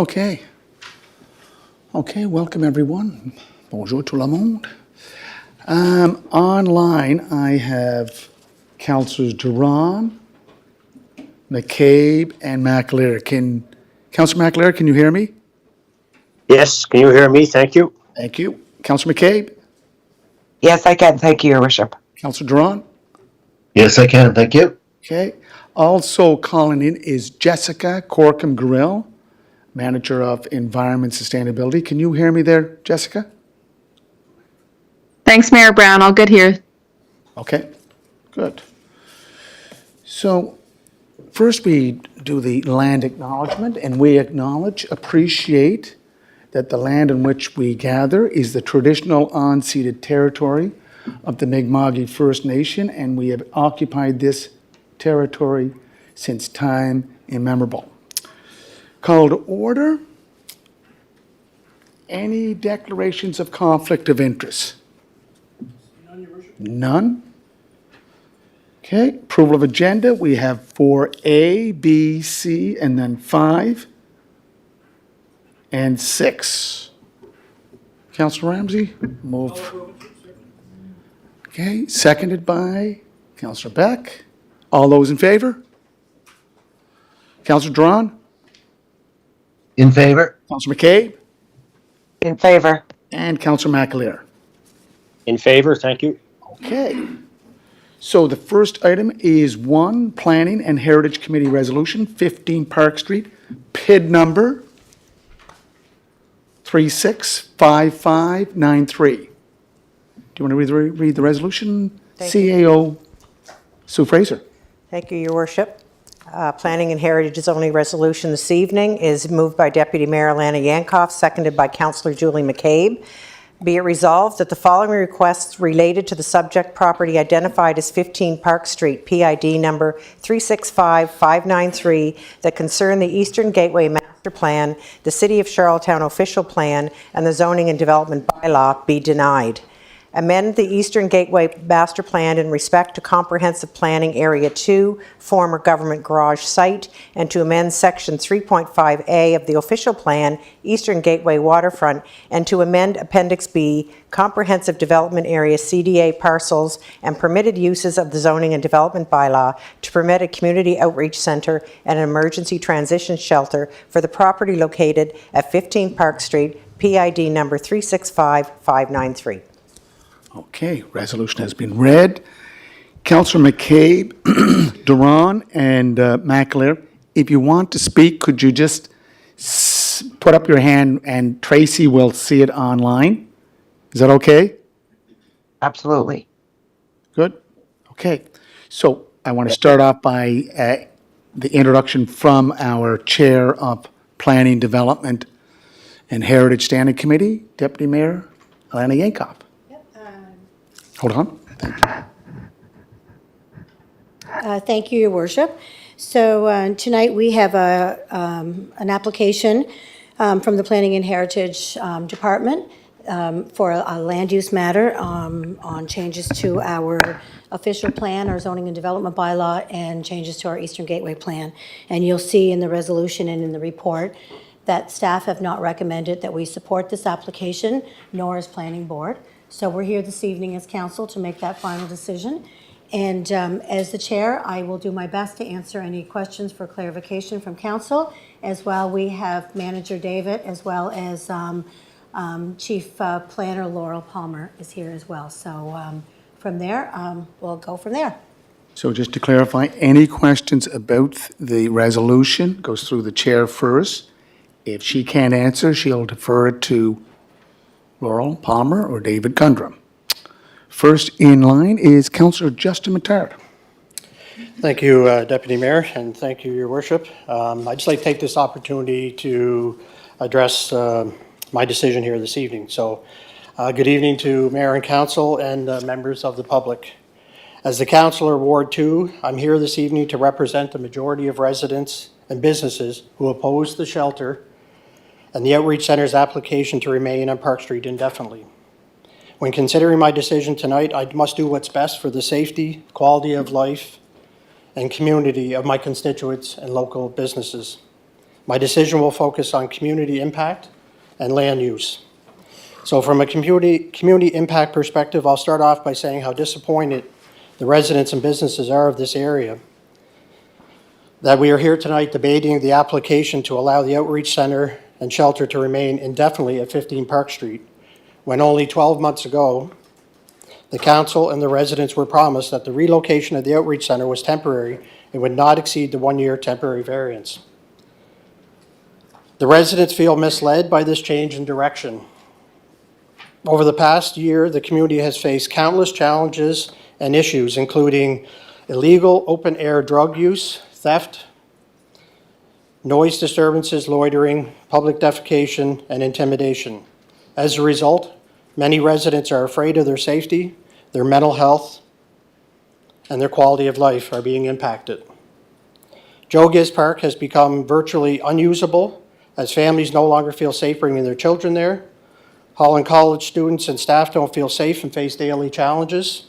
Okay. Okay, welcome everyone. Bonjour tout le monde. Online, I have Councillors Duran, McCabe, and McAleer. Councillor McAleer, can you hear me? Yes, can you hear me? Thank you. Thank you. Councillor McCabe? Yes, I can. Thank you, Your Worship. Councillor Duran? Yes, I can. Thank you. Okay. Also calling in is Jessica Corkum-Grill, Manager of Environment Sustainability. Can you hear me there, Jessica? Thanks, Mayor Brown. All good here. Okay, good. So first we do the land acknowledgement, and we appreciate that the land in which we gather is the traditional unceded territory of the Mi'kmaq First Nation, and we have occupied this territory since time immemorial. Call to order. Any declarations of conflict of interest? None? Okay, approval of agenda, we have 4A, B, C, and then 5 and 6. Councillor Ramsey, move. Okay, seconded by Councillor Beck. All those in favor? Councillor Duran? In favor? Councillor McCabe? In favor. And Councillor McAleer. In favor, thank you. Okay. So the first item is 1, Planning and Heritage Committee Resolution, 15 Park Street, PID number 365593. Do you want to read the resolution? Thank you. CAO Sue Fraser. Thank you, Your Worship. Planning and Heritage Zoning Resolution this evening is moved by Deputy Mayor Alana Yankoff, seconded by Councillor Julie McCabe. Be it resolved that the following requests related to the subject property identified as 15 Park Street, PID number 365593, that concern the Eastern Gateway Master Plan, the City of Charlottetown Official Plan, and the Zoning and Development Bylaw be denied. Amend the Eastern Gateway Master Plan in respect to Comprehensive Planning Area 2, former government garage site, and to amend Section 3.5A of the Official Plan, Eastern Gateway Waterfront, and to amend Appendix B, Comprehensive Development Area CDA parcels and permitted uses of the Zoning and Development Bylaw to permit a community outreach center and an emergency transition shelter for the property located at 15 Park Street, PID number 365593. Okay, resolution has been read. Councillor McCabe, Duran, and McAleer, if you want to speak, could you just put up your hand and Tracy will see it online? Is that okay? Absolutely. Good? Okay. So I want to start off by the introduction from our Chair of Planning, Development, and Heritage Standing Committee, Deputy Mayor Alana Yankoff. Hold on. Thank you, Your Worship. So tonight we have an application from the Planning and Heritage Department for a land use matter on changes to our official plan, our zoning and development bylaw, and changes to our Eastern Gateway plan. And you'll see in the resolution and in the report that staff have not recommended that we support this application, nor as Planning Board. So we're here this evening as council to make that final decision. And as the chair, I will do my best to answer any questions for clarification from council. As well, we have Manager David, as well as Chief Planner Laurel Palmer is here as well. So from there, we'll go from there. So just to clarify, any questions about the resolution goes through the chair first. If she can't answer, she'll defer it to Laurel Palmer or David Gundrum. First in line is Councillor Justin McTaggart. Thank you, Deputy Mayor, and thank you, Your Worship. I'd just like to take this opportunity to address my decision here this evening. So, good evening to Mayor and Council and members of the public. As the Councillor Ward 2, I'm here this evening to represent the majority of residents and businesses who oppose the shelter and the Outreach Centre's application to remain on Park Street indefinitely. When considering my decision tonight, I must do what's best for the safety, quality of life, and community of my constituents and local businesses. My decision will focus on community impact and land use. So from a community impact perspective, I'll start off by saying how disappointed the residents and businesses are of this area, that we are here tonight debating the application to allow the outreach center and shelter to remain indefinitely at 15 Park Street, when only 12 months ago, the council and the residents were promised that the relocation of the outreach center was temporary and would not exceed the 1-year temporary variance. The residents feel misled by this change in direction. Over the past year, the community has faced countless challenges and issues, including illegal open-air drug use, theft, noise disturbances, loitering, public defecation, and intimidation. As a result, many residents are afraid of their safety, their mental health, and their quality of life are being impacted. Joe Giz Park has become virtually unusable as families no longer feel safe bringing their children there. Holland College students and staff don't feel safe and face daily challenges.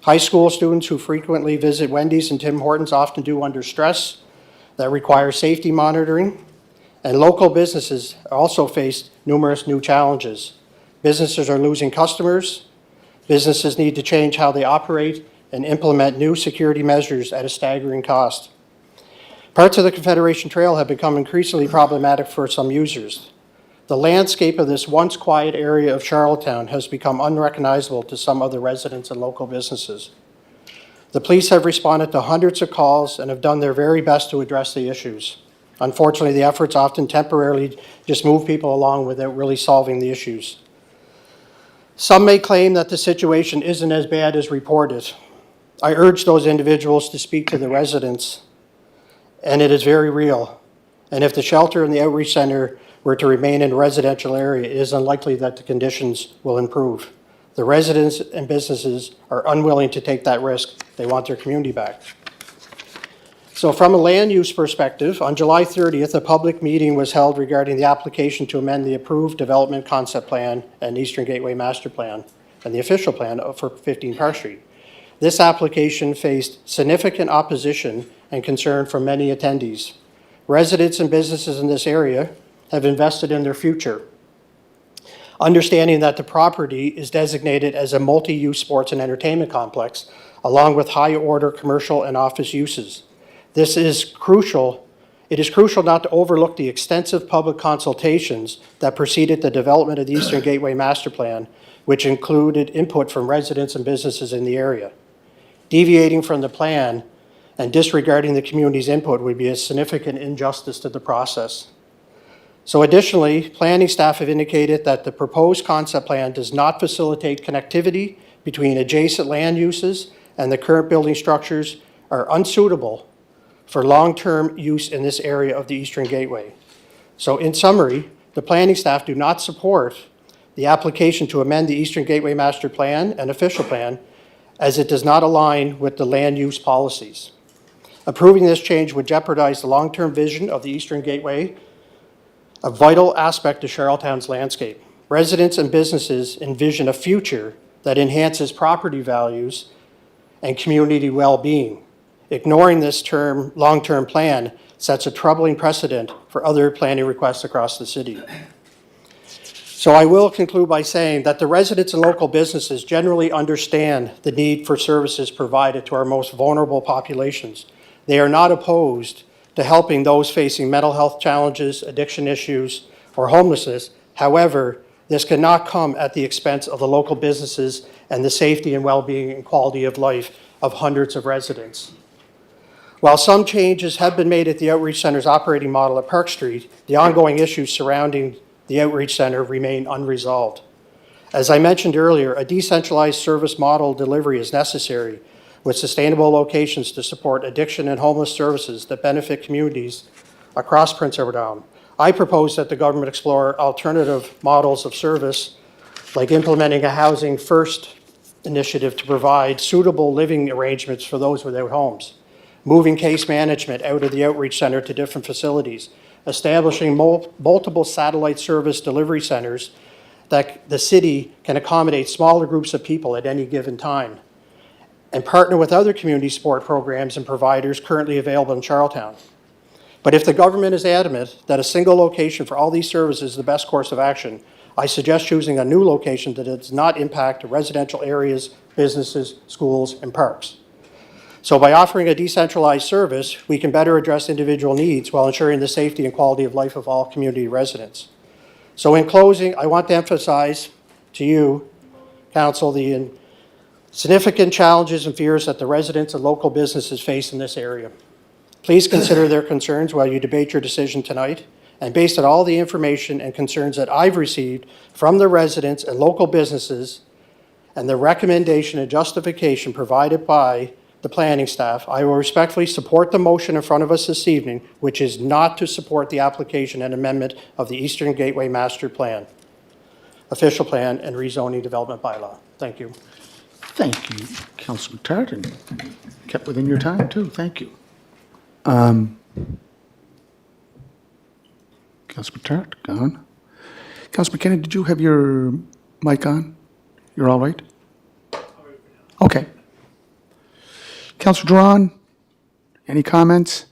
High school students who frequently visit Wendy's and Tim Hortons often do under stress that requires safety monitoring. And local businesses also face numerous new challenges. Businesses are losing customers. Businesses need to change how they operate and implement new security measures at a staggering cost. Parts of the Confederation Trail have become increasingly problematic for some users. The landscape of this once quiet area of Charlottetown has become unrecognizable to some of the residents and local businesses. The police have responded to hundreds of calls and have done their very best to address the issues. Unfortunately, the efforts often temporarily just move people along without really solving the issues. Some may claim that the situation isn't as bad as reported. I urge those individuals to speak to the residents, and it is very real. And if the shelter and the outreach center were to remain in a residential area, it is unlikely that the conditions will improve. The residents and businesses are unwilling to take that risk. They want their community back. So from a land use perspective, on July 30th, a public meeting was held regarding the application to amend the approved development concept plan and Eastern Gateway Master Plan and the official plan for 15 Park Street. This application faced significant opposition and concern from many attendees. Residents and businesses in this area have invested in their future, understanding that the property is designated as a multi-use sports and entertainment complex, along with high-order commercial and office uses. This is crucial. It is crucial not to overlook the extensive public consultations that preceded the development of the Eastern Gateway Master Plan, which included input from residents and businesses in the area. Deviating from the plan and disregarding the community's input would be a significant injustice to the process. So additionally, planning staff have indicated that the proposed concept plan does not facilitate connectivity between adjacent land uses, and the current building structures are unsuitable for long-term use in this area of the Eastern Gateway. So in summary, the planning staff do not support the application to amend the Eastern Gateway Master Plan and official plan, as it does not align with the land use policies. Approving this change would jeopardize the long-term vision of the Eastern Gateway, a vital aspect of Charlottetown's landscape. Residents and businesses envision a future that enhances property values and community well-being. Ignoring this long-term plan sets a troubling precedent for other planning requests across the city. So I will conclude by saying that the residents and local businesses generally understand the need for services provided to our most vulnerable populations. They are not opposed to helping those facing mental health challenges, addiction issues, or homelessness. However, this cannot come at the expense of the local businesses and the safety and well-being and quality of life of hundreds of residents. While some changes have been made at the Outreach Center's operating model at Park Street, the ongoing issues surrounding the Outreach Center remain unresolved. As I mentioned earlier, a decentralized service model delivery is necessary, with sustainable locations to support addiction and homeless services that benefit communities across Prince Edward Island. I propose that the government explore alternative models of service, like implementing a Housing First initiative to provide suitable living arrangements for those without homes, moving case management out of the Outreach Center to different facilities, establishing multiple satellite service delivery centers that the city can accommodate smaller groups of people at any given time, and partner with other community support programs and providers currently available in Charlottetown. But if the government is adamant that a single location for all these services is the best course of action, I suggest choosing a new location that does not impact residential areas, businesses, schools, and parks. So by offering a decentralized service, we can better address individual needs while ensuring the safety and quality of life of all community residents. So in closing, I want to emphasize to you, Council, the significant challenges and fears that the residents and local businesses face in this area. Please consider their concerns while you debate your decision tonight, and based on all the information and concerns that I've received from the residents and local businesses and the recommendation and justification provided by the planning staff, I will respectfully support the motion in front of us this evening, which is not to support the application and amendment of the Eastern Gateway Master Plan, Official Plan, and Rezoning Development Bylaw. Thank you. Thank you, Councilor McTaggart, and kept within your time, too. Thank you. Councilor McTaggart, gone. Councilor McKenna, did you have your mic on? You're all right? Okay. Councilor Duran, any comments?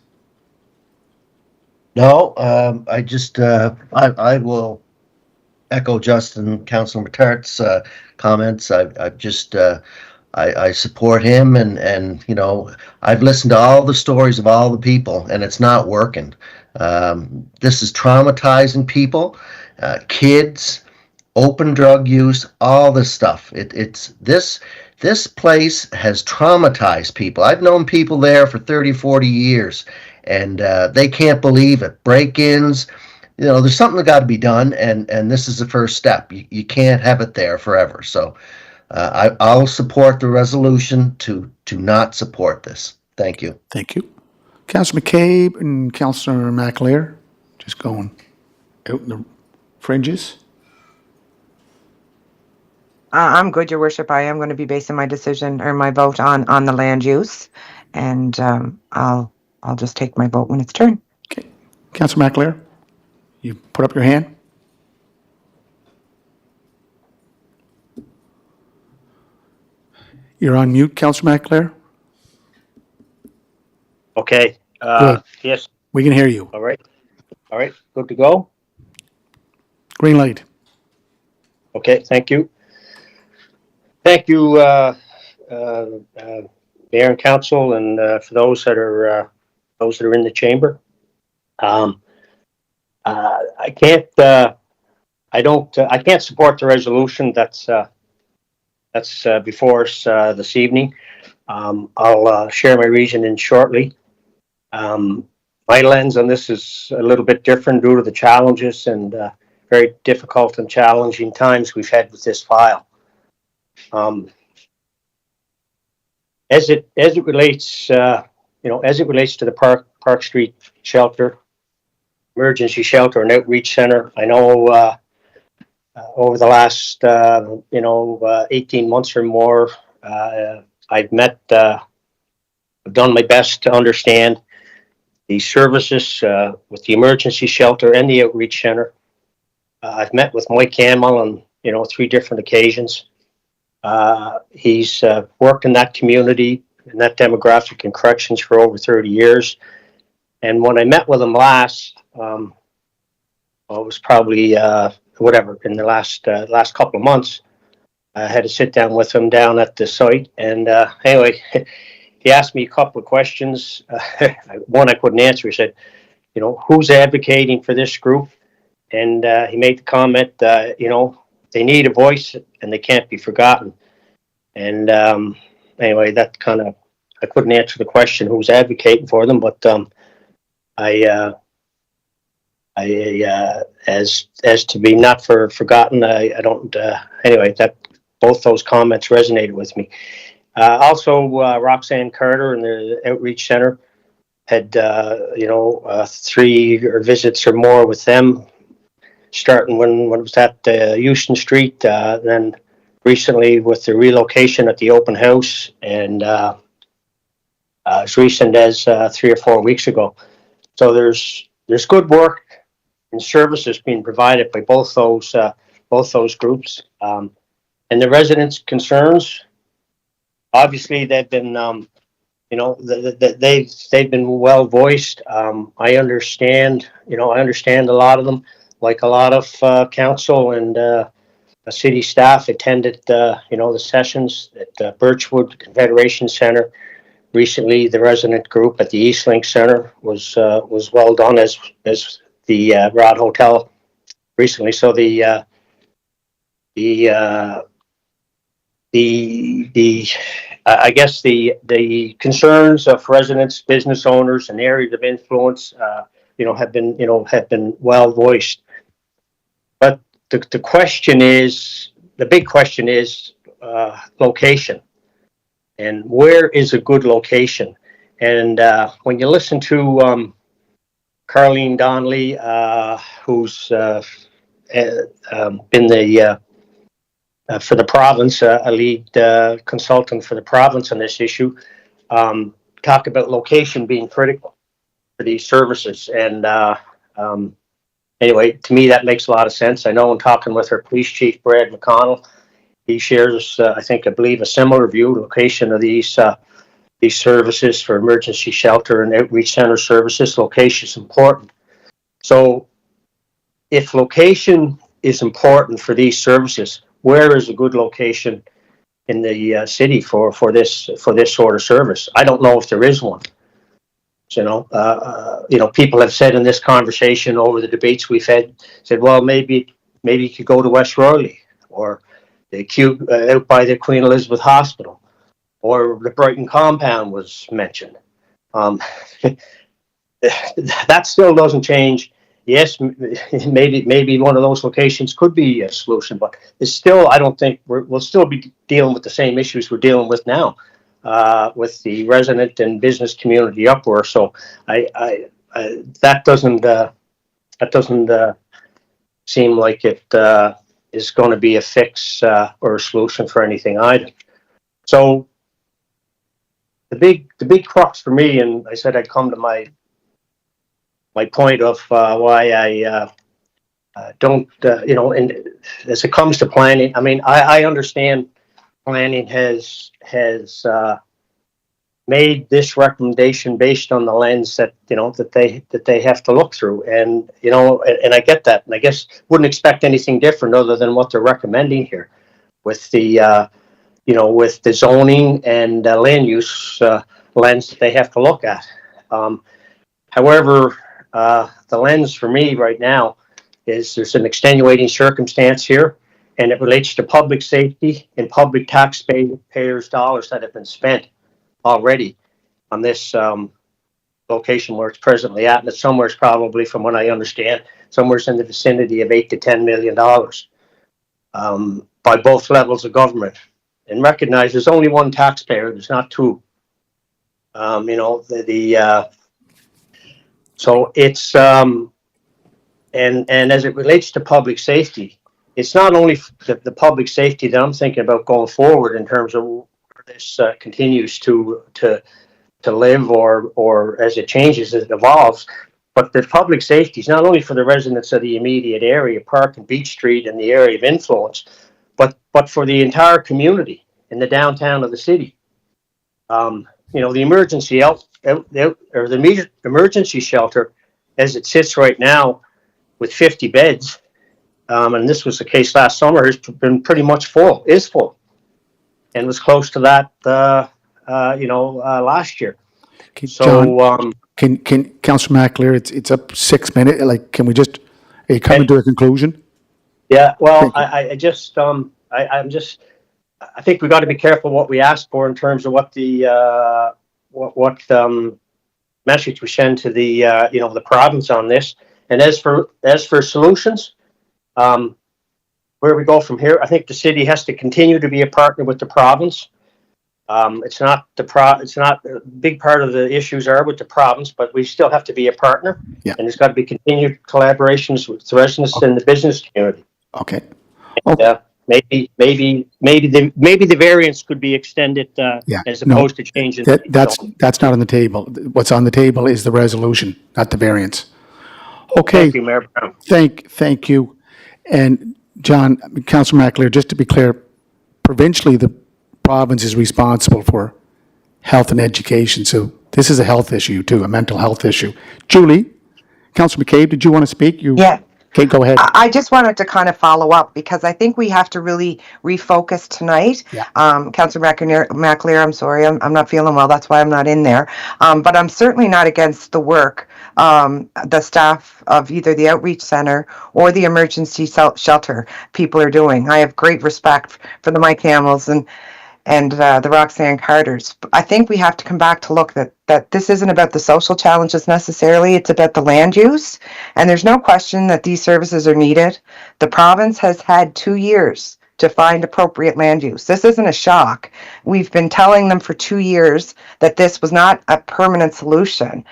No, I just, I will echo Justin, Councilor McTart's comments. I've just, I support him and, you know, I've listened to all the stories of all the people and it's not working. This is traumatizing people, kids, open drug use, all this stuff. This place has traumatized people. I've known people there for 30, 40 years, and they can't believe it. Break-ins, you know, there's something that got to be done, and this is the first step. You can't have it there forever. So I'll support the resolution to not support this. Thank you. Thank you. Councilor McCabe and Councilor McAleer, just going out in the fringes. I'm good, Your Worship. I am going to be basing my decision or my vote on the land use, and I'll just take my vote when it's turn. Okay. Councilor McAleer, you put up your hand. You're on mute, Councilor McAleer. Okay. Good. Yes. We can hear you. All right. All right. Good to go. Green light. Okay. Thank you. Thank you, Mayor and Council, and for those that are in the chamber. I can't support the resolution that's before us this evening. I'll share my reasoning shortly. My lens on this is a little bit different due to the challenges and very difficult and challenging times we've had with this file. As it relates, as it relates to the Park Street shelter, emergency shelter and outreach center, I know over the last 18 months or more, I've done my best to understand the services with the emergency shelter and the outreach center. I've met with Mike Campbell on 3 different occasions. He's worked in that community, in that demographic in corrections for over 30 years. And when I met with him last, it was probably in the last couple of months, I had to sit down with him down at the site. And anyway, he asked me a couple of questions. One I couldn't answer. He said, who's advocating for this group? And he made the comment, they need a voice and they can't be forgotten. And anyway, that I couldn't answer the question who's advocating for them, but as to be not forgotten, I don't. Anyway, that both those comments resonated with me. Also, Roxanne Carter and the Outreach Center had 3 visits or more with them, starting when it was at Houston Street, then recently with the relocation at the open house, and as recent as 3 or 4 weeks ago. So there's good work and services being provided by both those groups, and the residents' concerns. Obviously, they've been they've been well voiced. I understand, I understand a lot of them, like a lot of council and city staff attended, the sessions at Birchwood Confederation Center. Recently, the resident group at the East Link Center was well done, as the Rod Hotel recently. So the I guess the concerns of residents, business owners, and areas of influence, have been well voiced. But the question is, the big question is location, and where is a good location? And when you listen to Carleen Donnelly, who's been the for the province, a lead consultant for the province on this issue, talk about location being critical for these services. And anyway, to me, that makes a lot of sense. I know in talking with her police chief, Brad McConnell, he shares, I believe, a similar view. Location of these services for emergency shelter and outreach center services, location is important. So if location is important for these services, where is a good location in the city for this sort of service? I don't know if there is one. So, people have said in this conversation over the debates we've had, said, well, maybe you could go to West Royley, or the out by the Queen Elizabeth Hospital, or the Brighton compound was mentioned. That still doesn't change. Yes, maybe one of those locations could be a solution, but it's still, I don't think we'll still be dealing with the same issues we're dealing with now, with the resident and business community uproar. So that doesn't seem like it is going to be a fix or a solution for anything either. So the big crux for me, and I said I'd come to my point of why I don't, and as it comes to planning, I mean, I understand planning has made this recommendation based on the lens that, that they have to look through, and and I get that, and I guess wouldn't expect anything different other than what they're recommending here, with the with the zoning and land use lens that they have to look at. However, the lens for me right now is there's an extenuating circumstance here, and it relates to public safety and public taxpayers' dollars that have been spent already on this location where it's presently at, and it's somewhere, probably, from what I understand, somewhere in the vicinity of $8 to $10 million by both levels of government. And recognize there's only one taxpayer, there's not two. So it's and as it relates to public safety, it's not only the public safety that I'm thinking about going forward in terms of where this continues to live, or as it changes, as it evolves, but the public safety is not only for the residents of the immediate area, Park and Beach Street, and the area of influence, but for the entire community in the downtown of the city. The emergency the emergency shelter, as it sits right now, with 50 beds, and this was the case last summer, has been pretty much full, and was close to that, last year. Okay, So, John, can Councillor McAleer, it's up 6 minutes, like, can we just, are you coming to a conclusion? yeah, well, Thank you. I think we got to be careful what we ask for in terms of what the message we send to the the province on this. And as for solutions, where we go from here, I think the city has to continue to be a partner with the province. It's not a big part of the issues are with the province, but we still have to be a partner. Yeah. And there's got to be continued collaborations with the residents and the business community. Okay. Yeah, maybe the variance could be extended as opposed to changing. That's not on the table. What's on the table is the resolution, not the variance. Okay. Thank you, Mayor Brown. Thank you. And John, Councillor McAleer, just to be clear, provincially, the province is responsible for health and education. So this is a health issue too, a mental health issue. Julie, Councillor McCabe, did you want to speak? Yeah. Okay, go ahead. I just wanted to kind of follow up because I think we have to really refocus tonight. Yeah. Councillor McAleer, I'm sorry, I'm not feeling well. That's why I'm not in there. But I'm certainly not against the work the staff of either the outreach center or the emergency shelter people are doing. I have great respect for the Mike Hamels and the Roxanne Carters. I think we have to come back to look that this isn't about the social challenges necessarily, it's about the land use. And there's no question that these services are needed. The province has had 2 years to find appropriate land use. This isn't a shock. We've been telling them for 2 years that this was not a permanent solution.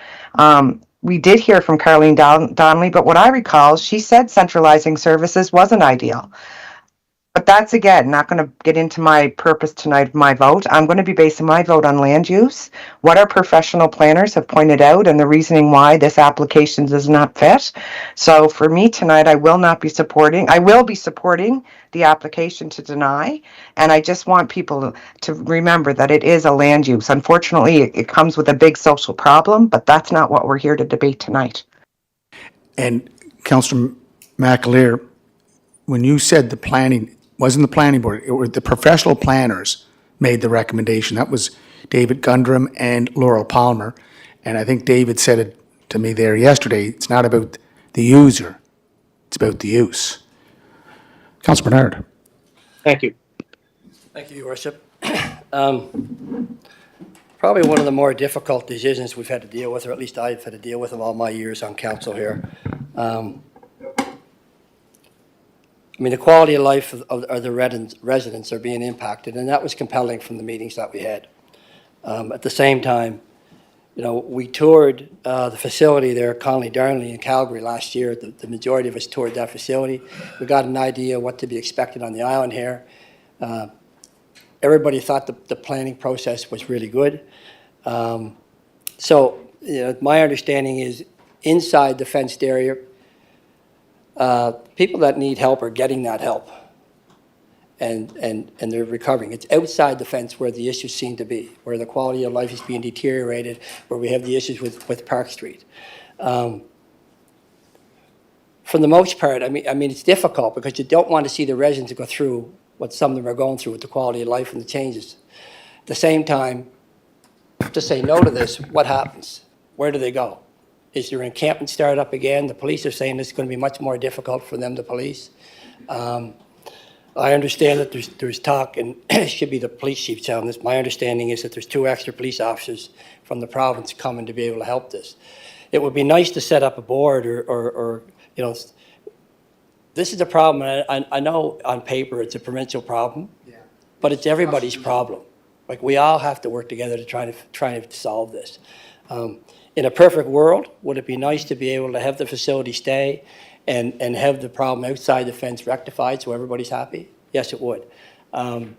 We did hear from Carleen Donnelly, but what I recall, she said centralizing services wasn't ideal. But that's, again, not going to get into my purpose tonight of my vote. I'm going to be basing my vote on land use, what our professional planners have pointed out, and the reasoning why this application does not fit. So for me tonight, I will be supporting the application to deny. And I just want people to remember that it is a land use. Unfortunately, it comes with a big social problem, but that's not what we're here to debate tonight. And Councillor McAleer, when you said the planning, wasn't the planning board, it was the professional planners made the recommendation. That was David Gundrum and Laurel Palmer. And I think David said it to me there yesterday, it's not about the user, it's about the use. Councillor Bernard. Thank you. Thank you, Your Worship. Probably one of the more difficult decisions we've had to deal with, or at least I've had to deal with in all my years on council here. I mean, the quality of life of the residents are being impacted, and that was compelling from the meetings that we had. At the same time, you know, we toured the facility there, Conley Darnley in Calgary last year. The majority of us toured that facility. We got an idea what to be expected on the island here. Everybody thought the planning process was really good. So, you know, my understanding is inside the fenced area, people that need help are getting that help, and they're recovering. It's outside the fence where the issues seem to be, where the quality of life is being deteriorated, where we have the issues with Park Street. For the most part, I mean, it's difficult because you don't want to see the residents go through what some of them are going through with the quality of life and the changes. At the same time, to say no to this, what happens? Where do they go? Is their encampment start up again? The police are saying it's going to be much more difficult for them to police. I understand that there's talk, and it should be the police chief telling this. My understanding is that there's 2 extra police officers from the province coming to be able to help this. It would be nice to set up a board or you know, this is a problem. I know on paper it's a provincial problem, but it's everybody's problem. Like, we all have to work together to try to solve this. In a perfect world, would it be nice to be able to have the facility stay and have the problem outside the fence rectified so everybody's happy? Yes, it would. And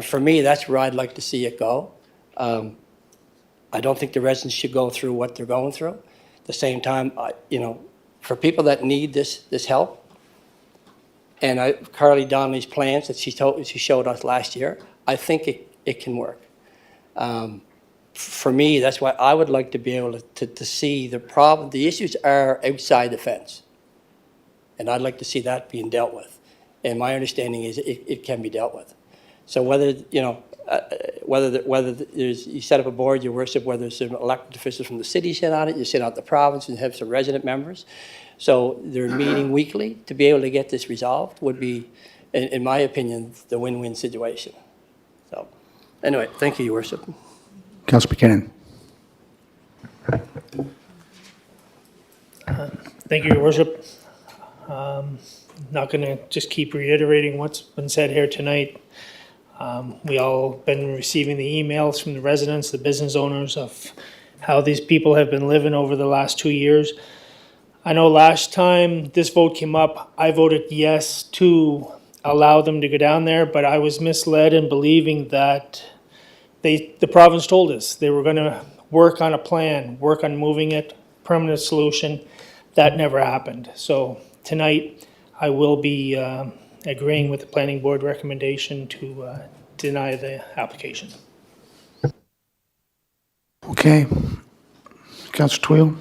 for me, that's where I'd like to see it go. I don't think the residents should go through what they're going through. At the same time, you know, for people that need this help, and Carly Donnelly's plans that she showed us last year, I think it can work. For me, that's why I would like to be able to see the issues are outside the fence. And I'd like to see that being dealt with. And my understanding is it can be dealt with. So whether, you know, whether there's, you set up a board, Your Worship, whether it's some elected officials from the city sit on it, you sit out the province and have some resident members. So they're meeting weekly to be able to get this resolved would be, in my opinion, the win-win situation. So anyway, thank you, Your Worship. Councillor Buchanan. Thank you, Your Worship. Not going to just keep reiterating what's been said here tonight. We all been receiving the emails from the residents, the business owners, of how these people have been living over the last 2 years. I know last time this vote came up, I voted yes to allow them to go down there, but I was misled in believing that the province told us they were going to work on a plan, work on moving it, permanent solution. That never happened. So tonight, I will be agreeing with the planning board recommendation to deny the application. Okay. Councillor Twill?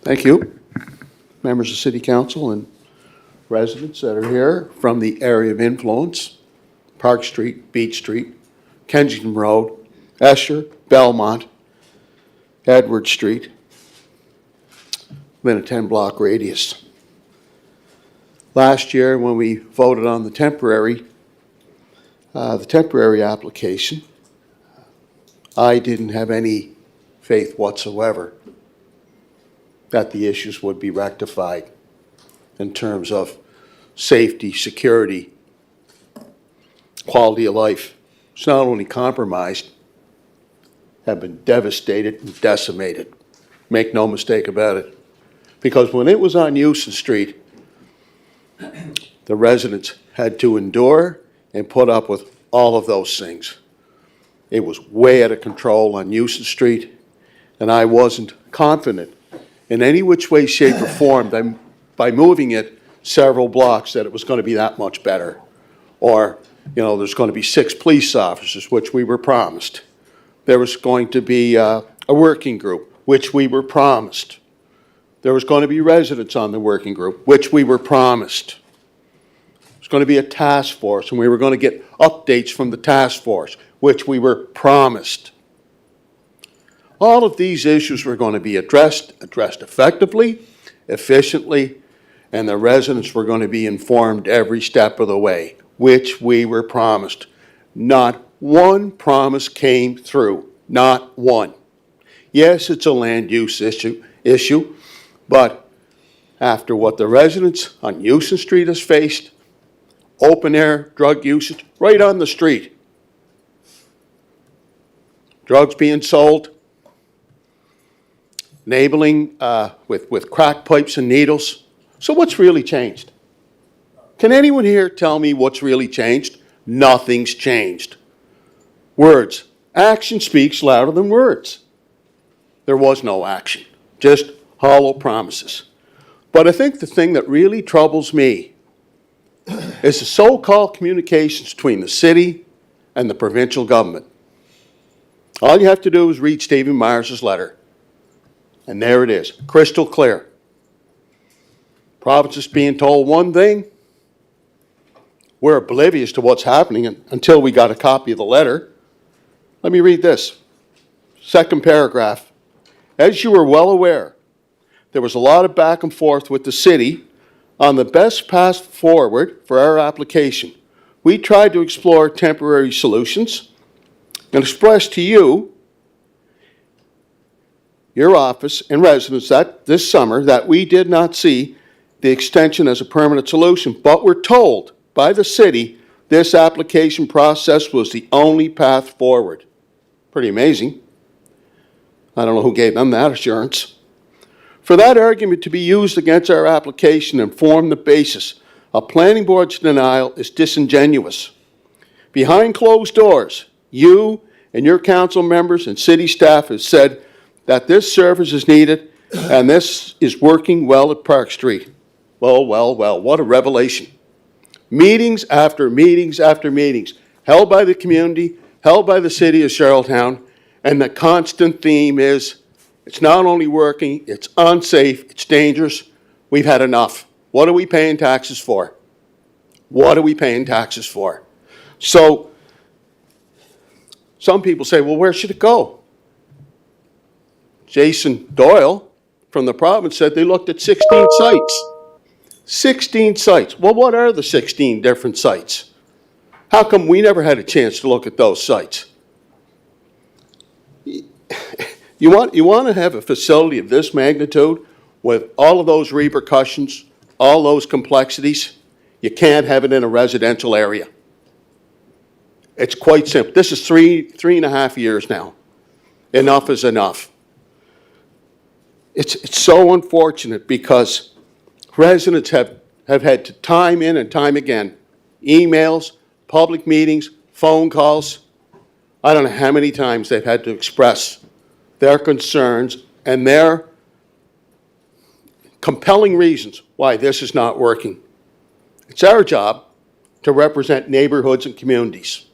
Thank you, members of City Council and residents that are here from the area of influence, Park Street, Beach Street, Kensington Road, Esher, Belmont, Edward Street, within a 10-block radius. Last year, when we voted on the temporary application, I didn't have any faith whatsoever that the issues would be rectified in terms of safety, security, quality of life. It's not only compromised, have been devastated and decimated. Make no mistake about it. Because when it was on Houston Street, the residents had to endure and put up with all of those things. It was way out of control on Houston Street, and I wasn't confident in any which way, shape, or form that by moving it several blocks that it was going to be that much better. Or, there's going to be 6 police officers, which we were promised. There was going to be a working group, which we were promised. There was going to be residents on the working group, which we were promised. There's going to be a task force, and we were going to get updates from the task force, which we were promised. All of these issues were going to be addressed effectively, efficiently, and the residents were going to be informed every step of the way, which we were promised. Not one promise came through, not one. Yes, it's a land use issue, but after what the residents on Houston Street has faced, open air drug usage right on the street, drugs being sold, enabling with crack pipes and needles. So what's really changed? Can anyone here tell me what's really changed? Nothing's changed. Words. Action speaks louder than words. There was no action, just hollow promises. But I think the thing that really troubles me is the so-called communications between the city and the provincial government. All you have to do is read Stephen Myers' letter. And there it is, crystal clear. Province is being told one thing. We're oblivious to what's happening until we got a copy of the letter. Let me read this. Second paragraph. As you are well aware, there was a lot of back and forth with the city on the best path forward for our application. We tried to explore temporary solutions and express to you, your office and residents this summer that we did not see the extension as a permanent solution, but were told by the city this application process was the only path forward. Pretty amazing. I don't know who gave them that assurance. For that argument to be used against our application and form the basis of planning board's denial is disingenuous. Behind closed doors, you and your council members and city staff have said that this service is needed and this is working well at Park Street. Well, what a revelation. Meetings after meetings after meetings, held by the community, held by the city of Charlottetown, and the constant theme is, it's not only working, it's unsafe, it's dangerous, we've had enough. What are we paying taxes for? What are we paying taxes for? So, some people say, well, where should it go? Jason Doyle from the province said they looked at 16 sites. 16 sites. Well, what are the 16 different sites? How come we never had a chance to look at those sites? You want to have a facility of this magnitude with all of those repercussions, all those complexities? You can't have it in a residential area. It's quite simple. This is three and a half years now. Enough is enough. It's so unfortunate because residents have had to time in and time again, emails, public meetings, phone calls. I don't know how many times they've had to express their concerns and their compelling reasons why this is not working. It's our job to represent neighborhoods and communities.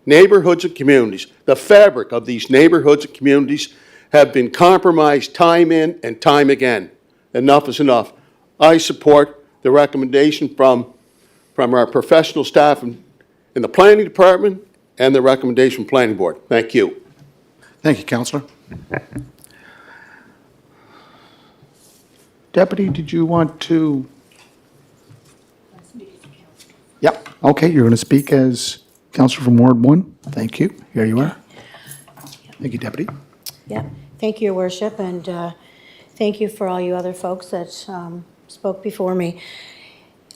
Neighborhoods and communities, the fabric of these neighborhoods and communities have been compromised time in and time again. Enough is enough. I support the recommendation from our professional staff in the planning department and the recommendation from planning board. Thank you. Thank you, Councillor. Deputy, did you want to? Yep, okay, you're going to speak as Councillor from Ward 1. Thank you. Here you are. Thank you, Deputy. Yeah, thank you, Your Worship, and thank you for all you other folks that spoke before me.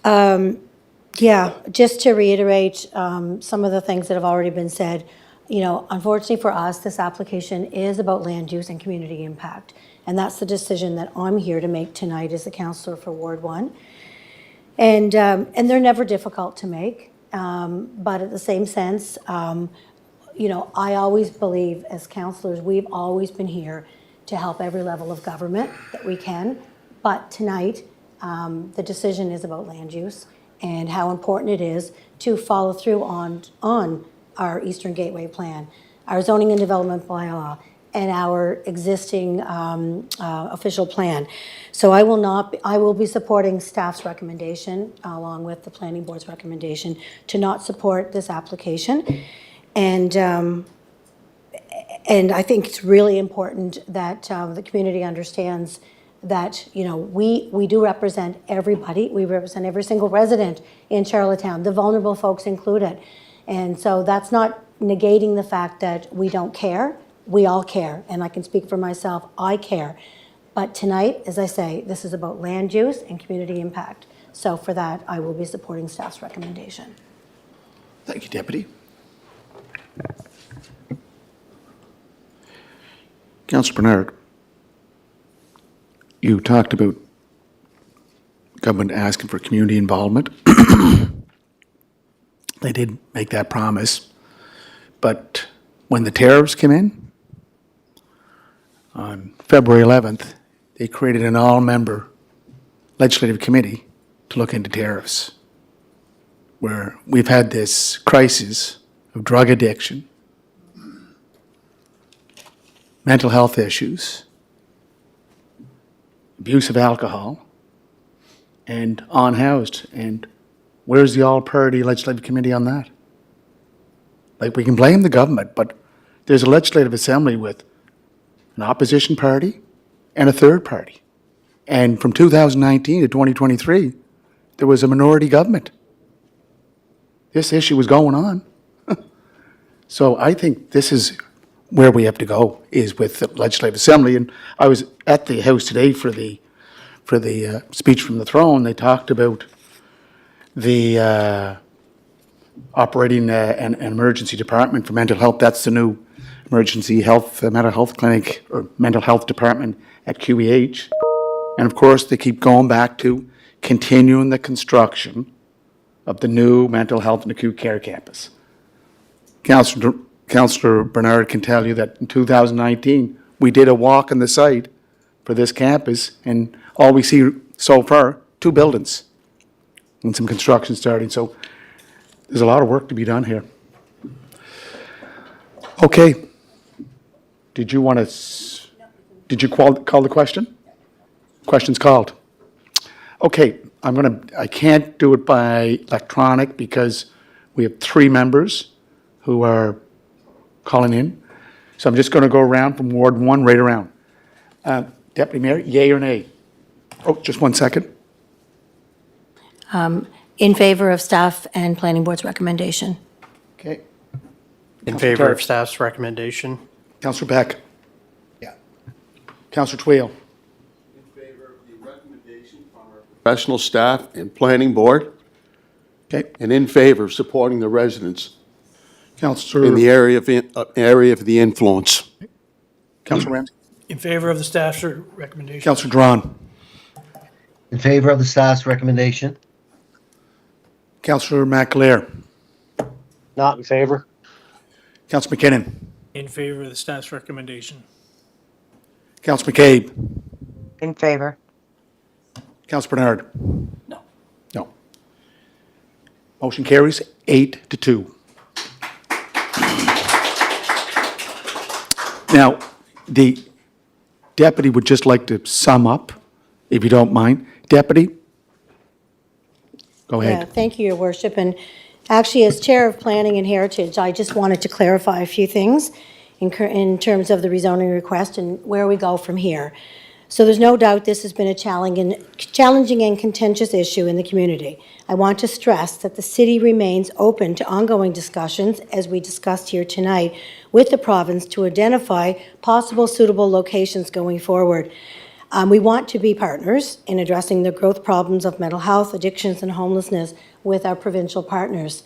Yeah, just to reiterate some of the things that have already been said, you know, unfortunately for us, this application is about land use and community impact, and that's the decision that I'm here to make tonight as a councillor for Ward 1. And they're never difficult to make, but at the same sense, you know, I always believe as councillors, we've always been here to help every level of government that we can. But tonight, the decision is about land use and how important it is to follow through on our Eastern Gateway Plan, our zoning and development bylaw, and our existing official plan. So I will be supporting staff's recommendation along with the planning board's recommendation to not support this application. And I think it's really important that the community understands that, you know, we do represent everybody. We represent every single resident in Charlottetown, the vulnerable folks included. And so that's not negating the fact that we don't care. We all care, and I can speak for myself, I care. But tonight, as I say, this is about land use and community impact. So for that, I will be supporting staff's recommendation. Thank you, Deputy. Councillor Bernard, you talked about government asking for community involvement. They did make that promise, but when the tariffs came in, on February 11th, they created an all-member legislative committee to look into tariffs, where we've had this crisis of drug addiction, mental health issues, abuse of alcohol, and unhoused. And where's the all-party legislative committee on that? Like, we can blame the government, but there's a legislative assembly with an opposition party and a third party. And from 2019 to 2023, there was a minority government. This issue was going on. So I think this is where we have to go, is with the Legislative Assembly. And I was at the House today for the speech from the throne. They talked about the operating an emergency department for mental health. That's the new emergency health, mental health clinic or mental health department at QEH. And of course, they keep going back to continuing the construction of the new mental health and acute care campus. Councillor Bernard can tell you that in 2019, we did a walk on the site for this campus, and all we see so far, 2 buildings and some construction starting. So there's a lot of work to be done here. Okay. Did you want to, did you call the question? Question's called. Okay, I can't do it by electronic because we have 3 members who are calling in. So I'm just going to go around from Ward 1 right around. Deputy Mayor, yay or nay? Oh, just 1 second. In favor of staff and planning board's recommendation. Okay. In favor of staff's recommendation. Councillor Beck. Yeah. Councillor Twill. In favor of the recommendation from our professional staff and planning board, Okay. and in favor of supporting the residents Councillor. in the area of the influence. Councillor Ramsey. In favor of the staff's recommendation. Councillor Drawn. In favor of the staff's recommendation? Councillor McAleer. Not in favor. Councillor McKinnon. In favor of the staff's recommendation. Councillor McCabe. In favor. Councillor Bernard. No. No. Motion carries 8-2. Now, the deputy would just like to sum up, if you don't mind. Deputy? Go Yeah, ahead. thank you, Your Worship. And actually, as Chair of Planning and Heritage, I just wanted to clarify a few things in terms of the rezoning request and where we go from here. So there's no doubt this has been a challenging and contentious issue in the community. I want to stress that the city remains open to ongoing discussions, as we discussed here tonight, with the province to identify possible suitable locations going forward. We want to be partners in addressing the growth problems of mental health, addictions, and homelessness with our provincial partners.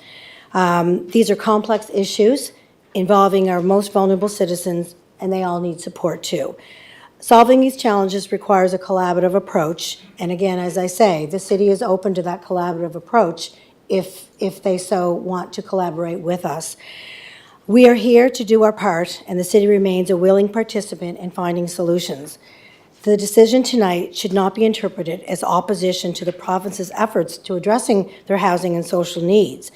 These are complex issues involving our most vulnerable citizens, and they all need support too. Solving these challenges requires a collaborative approach, and again, as I say, the city is open to that collaborative approach if they so want to collaborate with us. We are here to do our part, and the city remains a willing participant in finding solutions. The decision tonight should not be interpreted as opposition to the province's efforts to addressing their housing and social needs.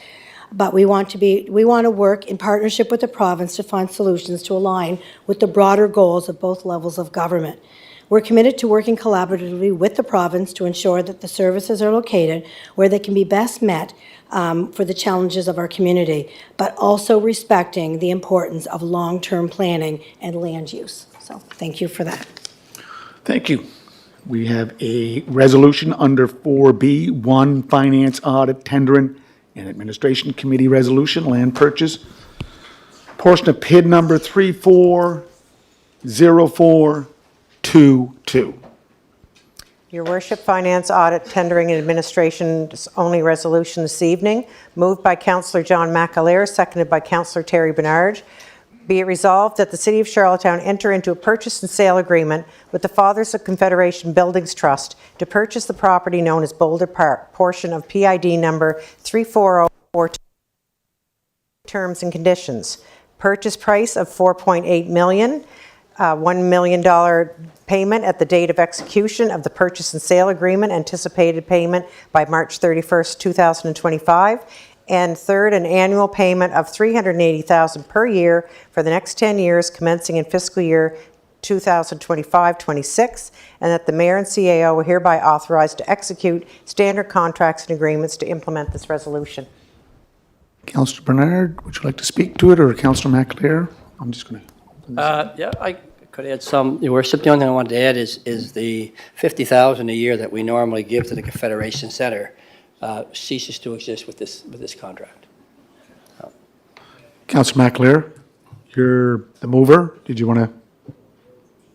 But we want to work in partnership with the province to find solutions to align with the broader goals of both levels of government. We're committed to working collaboratively with the province to ensure that the services are located where they can be best met for the challenges of our community, but also respecting the importance of long-term planning and land use. So thank you for that. Thank you. We have a resolution under 4B1, Finance Audit, Tendering, and Administration Committee Resolution, Land Purchase. Portion of PID number 340422. Your Worship, Finance, Audit, Tendering, and Administration's only resolution this evening, moved by Councillor John McAleer, seconded by Councillor Terry Bernard. Be it resolved that the City of Charlottetown enter into a purchase and sale agreement with the Fathers of Confederation Buildings Trust to purchase the property known as Boulder Park, portion of PID number 34042. Terms and conditions. Purchase price of $4.8 million, $1 million payment at the date of execution of the purchase and sale agreement, anticipated payment by March 31st, 2025. And third, an annual payment of $380,000 per year for the next 10 years, commencing in fiscal year 2025-26, and that the mayor and CAO are hereby authorized to execute standard contracts and agreements to implement this resolution. Councillor Bernard, would you like to speak to it, or Councillor McAleer? I'm just going to. Yeah, I could add some, Your Worship. The only thing I wanted to add is the $50,000 a year that we normally give to the Confederation Center ceases to exist with this contract. Councillor McAleer, you're the mover. Did you want to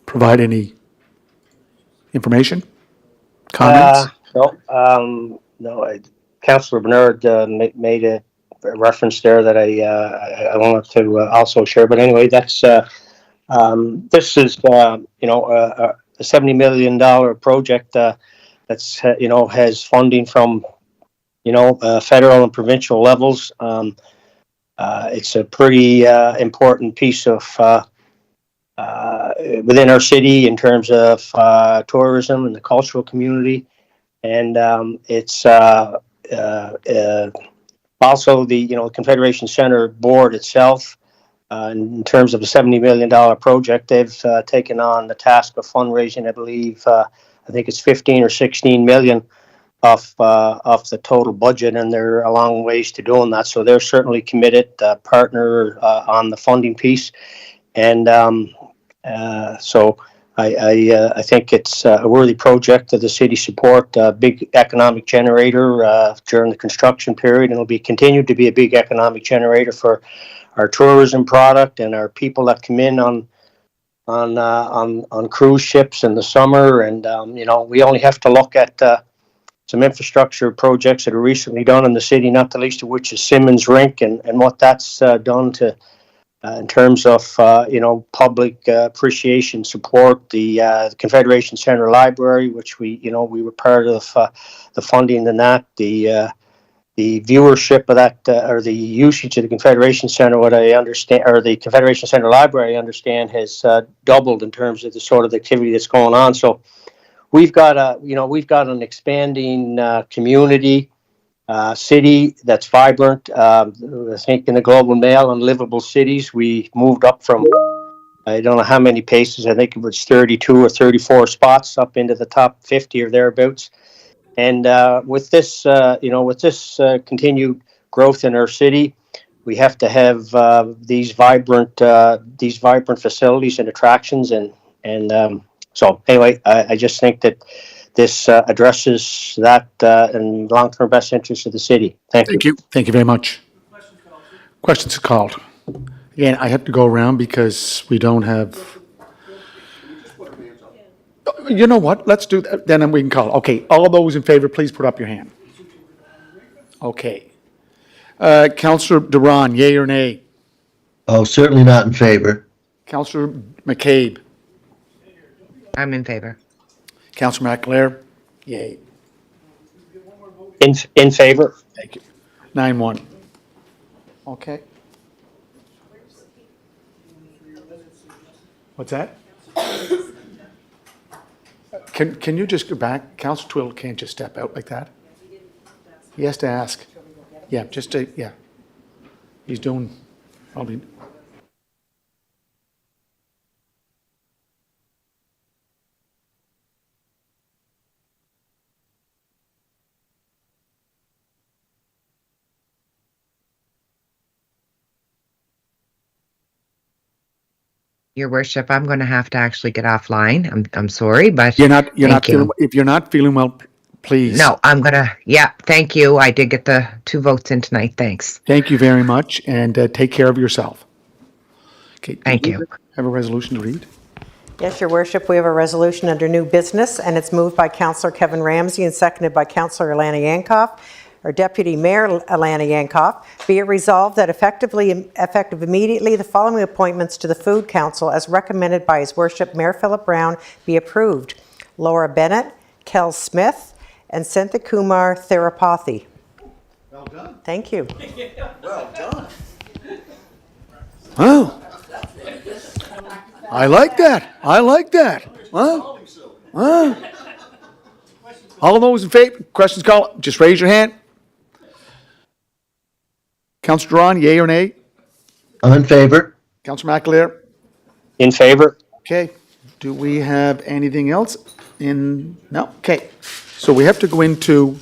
provide any information? Comments? No, Councillor Bernard made a reference there that I wanted to also share. But anyway, that's this is a $70 million project that's has funding from federal and provincial levels. It's a pretty important piece of within our city in terms of tourism and the cultural community, and it's also the Confederation Center board itself. In terms of a $70 million project, they've taken on the task of fundraising. I believe I think it's 15 or 16 million of the total budget, and they're a long ways to doing that. So they're certainly committed partner on the funding piece, and so I think it's a worthy project of the city support. A big economic generator during the construction period, and it'll be continued to be a big economic generator for our tourism product and our people that come in on cruise ships in the summer. And we only have to look at some infrastructure projects that are recently done in the city, not the least of which is Simmons Rink, and what that's done to in terms of public appreciation, support. The Confederation Center Library, which we were part of the funding in that, the viewership of that, or the usage of the Confederation Center, what I understand, or the Confederation Center Library, I understand, has doubled in terms of the sort of activity that's going on. So we've got an expanding community city that's vibrant. I think in the Globe and Mail and Livable Cities, we moved up from, I don't know how many paces, I think it was 32 or 34 spots up into the top 50 or thereabouts. And with this, with this continued growth in our city, we have to have these vibrant facilities and attractions, and so anyway, I just think that this addresses that in long-term best interest of the city. Thank you. Thank you. Thank you very much. Questions called. Again, I have to go around because we don't have. You know what? Let's do that. Then we can call. Okay. All those in favor, please put up your hand. Okay. Councillor Duran, yay or nay? Oh, certainly not in favor. Councillor McCabe. I'm in favor. Councillor McAleer, yay. In favor. Thank you. 9-1. Okay. What's that? Can you just go back? Councillor Twill can't just step out like that. He has to ask. Yeah, just to, yeah. He's doing, probably. Your worship, I'm going to have to actually get offline. I'm sorry, but You're not Thank you. feeling, if you're not feeling well, please. no, I'm going to, yeah, thank you. I did get the 2 votes in tonight. Thanks. Thank you very much, and take care of yourself. Okay. do Thank we you. Have a resolution to read? Yes, Your Worship, we have a resolution under new business, and it's moved by Councillor Kevin Ramsey and seconded by Councillor Alana Yankoff. Our Deputy Mayor Alana Yankoff, be it resolved that effective immediately, the following appointments to the Food Council as recommended by His Worship Mayor Philip Brown be approved. Laura Bennett, Kel Smith, and Santha Kumar Therapathy. Well done. Thank you. Well done. Oh. I like that. I like that. Huh? Huh? All those in favor, questions called, just raise your hand. Councillor Duran, yea or nay? I'm in favor. Councillor McAleer? In favor. Okay. Do we have anything else no? Okay. So we have to go into,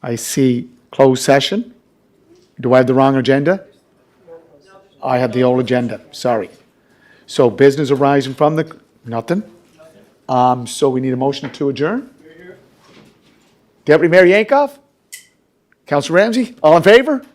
I see, closed session. Do I have the wrong agenda? I have the old agenda, sorry. So business arising from nothing. So we need a motion to adjourn. Deputy Mayor Yankoff? Councillor Ramsey, all in favor?